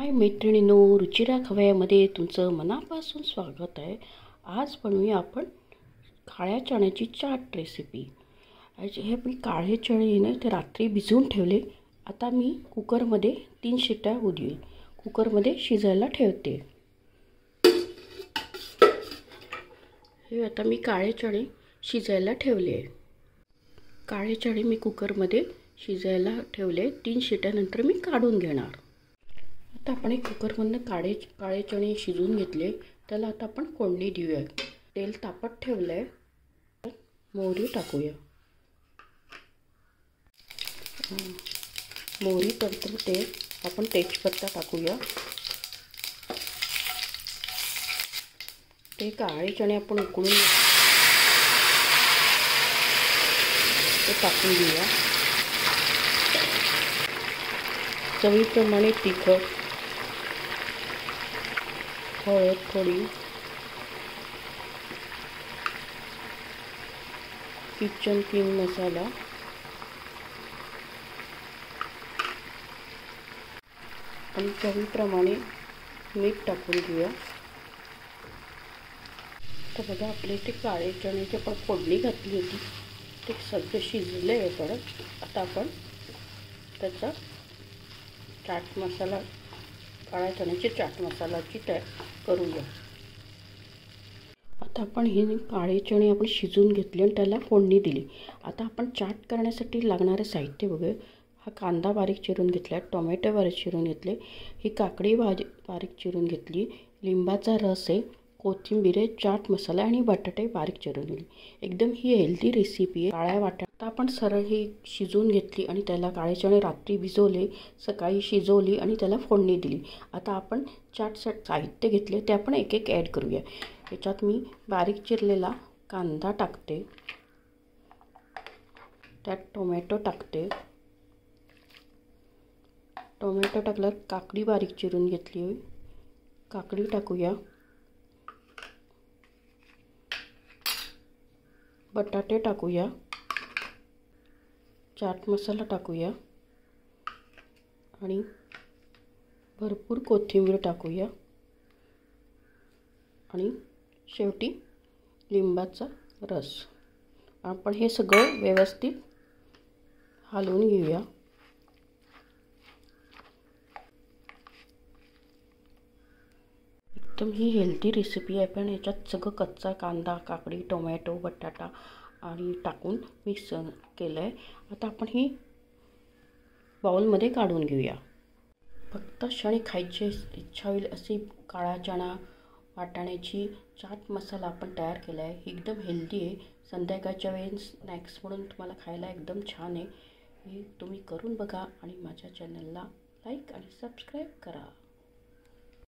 हाय मैत्रिणींनो, रुचिरा खवय्यामध्ये तुमचं मनापासून स्वागत आहे। आज बनवूया आपण काळ्या चण्याची चाट रेसिपी। हे मी काळे चणे ना ते रात्री भिजवून ठेवले। आता मी कुकरमध्ये 3 शिट्ट्या होऊ देऊ। कुकरमध्ये शिजायला ठेवते। हे आता मी काळे चणे शिजायला ठेवले। काळे चणे मी कुकरमध्ये शिजायला ठेवले। 3 शिट्ट्यानंतर मी काढून घेणार। आता आपण कुकरमधून काळे चणे शिजवून घेतले। त्याला आता आपण फोडणी देऊया। तेल तापत ठेवलंय। मोहरी टाकूया। मोहरी तडतडते आपण तेजपत्ता टाकूया। ते काळे चणे आपण उकळून ते टाकून देऊया। चवीप्रमाणे तिखट, हळद थोडी, किचन किंग मसाला, आणि चवीप्रमाणे मीठ टाकून घेऊया। तर बघा आपले ते काळे चण्याची पण फोडणी घातली होती, ते सगळं शिजले आहे। परत आता आपण त्याचा चाट मसाला, काळ्या चण्याची चाट मसाल्याची तयार करूया। आता आपण हे काळे चणे आपण शिजवून घेतले आणि त्याला फोडणी दिली। आता आपण चाट करण्यासाठी लागणारे साहित्य बघूया। हा कांदा बारीक चिरून घेतला, टोमॅटो बारीक चिरून घेतले, ही काकडी बारीक चिरून घेतली, लिंबाचा रस आहे, कोथिंबीर आहे, चाट मसाला आणि बटाटे बारीक चिरून घेतले। एकदम ही हेल्दी रेसिपी आहे। काळ्या वाटाणा आता आपण सरळ ही शिजवून घेतली आणि त्याला काळे चणे रात्री भिजवले, सकाळी शिजवली आणि त्याला फोडणी दिली। आता आपण चाट साहित्य घेतले ते आपण एक एक ॲड करूया। याच्यात मी बारीक चिरलेला कांदा टाकते, त्यात टोमॅटो टाकते, टोमॅटो टाकल्यावर काकडी बारीक चिरून घेतली, काकडी टाकूया, बटाटे टाकूया, चाट मसाला टाकूया आणि भरपूर कोथिंबीर टाकूया आणि शेवटी लिंबाचा रस। आपण हे सगळं व्यवस्थित हलवून घेऊया। एकदम ही हेल्दी रेसिपी आहे। पण याच्यात सगळं कच्चा कांदा, काकडी, टोमॅटो, बटाटा आणि टाकून मिक्स केलं आहे। आता आपण ही बाउलमध्ये काढून घेऊया। फक्त क्षणी खायची इच्छा होईल अशी काळा चणा वाटाण्याची चाट मसाला आपण तयार केला आहे। एकदम हेल्दी आहे। संध्याकाळच्या वेळी स्नॅक्स म्हणून तुम्हाला खायला एकदम छान आहे। हे तुम्ही करून बघा आणि माझ्या चॅनलला लाईक आणि सबस्क्राईब करा।